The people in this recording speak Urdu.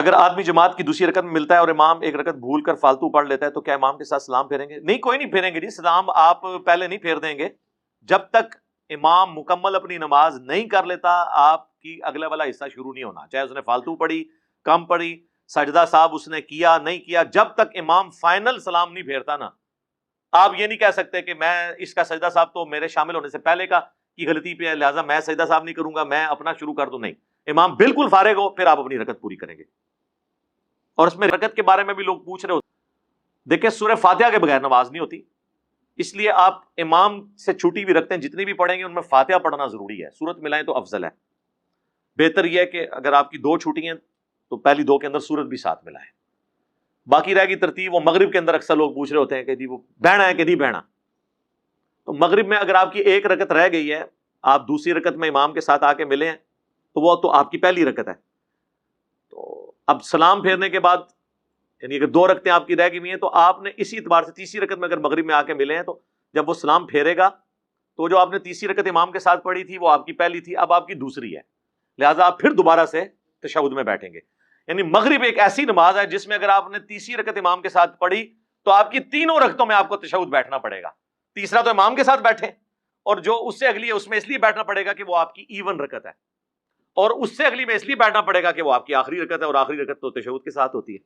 اگر آدمی جماعت کی دوسری رکعت میں ملتا ہے اور امام ایک رکعت بھول کر فالتو پڑھ لیتا ہے تو کیا امام کے ساتھ سلام پھیریں گے؟ نہیں، کوئی نہیں پھیریں گے جی، سلام آپ پہلے نہیں پھیر دیں گے جب تک امام مکمل اپنی نماز نہیں کر لیتا، آپ کی اگلا والا حصہ شروع نہیں ہونا، چاہے اس نے فالتو پڑھی، کم پڑھی، سجدہ صاحب اس نے کیا نہیں کیا، جب تک امام فائنل سلام نہیں پھیرتا نا، آپ یہ نہیں کہہ سکتے کہ میں اس کا سجدہ صاحب تو میرے شامل ہونے سے پہلے کا کی غلطی پہ ہے لہٰذا میں سجدہ صاحب نہیں کروں گا، میں اپنا شروع کر دوں۔ نہیں، امام بالکل فارغ ہو پھر آپ اپنی رکعت پوری کریں گے۔ اور اس میں رکعت کے بارے میں بھی لوگ پوچھ رہے ہوتے، دیکھیں سورہ فاتحہ کے بغیر نماز نہیں ہوتی، اس لیے آپ امام سے چھٹی بھی رکھتے ہیں، جتنی بھی پڑھیں گے ان میں فاتحہ پڑھنا ضروری ہے، سورت ملائیں تو افضل ہے۔ بہتر یہ ہے کہ اگر آپ کی 2 چھٹی ہیں تو پہلی 2 کے اندر سورت بھی ساتھ ملائیں، باقی رہ گئی ترتیب۔ وہ مغرب کے اندر اکثر لوگ پوچھ رہے ہوتے ہیں کہ جی وہ بہنا ہے کہ نہیں بہنا، تو مغرب میں اگر آپ کی 1 رکعت رہ گئی ہے، آپ دوسری رکعت میں امام کے ساتھ آ کے ملے ہیں تو وہ تو آپ کی پہلی رکعت ہے، تو اب سلام پھیرنے کے بعد یعنی اگر 2 رکعتیں آپ کی رہ گئی ہوئی ہیں تو آپ نے اسی اعتبار سے تیسری رکعت میں اگر مغرب میں آ کے ملے ہیں تو جب وہ سلام پھیرے گا تو جو آپ نے تیسری رکعت امام کے ساتھ پڑھی تھی وہ آپ کی پہلی تھی، اب آپ کی دوسری ہے، لہٰذا آپ پھر دوبارہ سے تشہد میں بیٹھیں گے۔ یعنی مغرب ایک ایسی نماز ہے جس میں اگر آپ نے تیسری رکعت امام کے ساتھ پڑھی تو آپ کی تینوں رکعتوں میں آپ کو تشہد بیٹھنا پڑے گا، تیسرا تو امام کے ساتھ بیٹھے اور جو اس سے اگلی ہے اس میں اس لیے بیٹھنا پڑے گا کہ وہ آپ کی ایون رکعت ہے، اور اس سے اگلی میں اس لیے بیٹھنا پڑے گا کہ وہ آپ کی آخری رکعت ہے، اور آخری رکعت تو تشہد کے ساتھ ہوتی ہے۔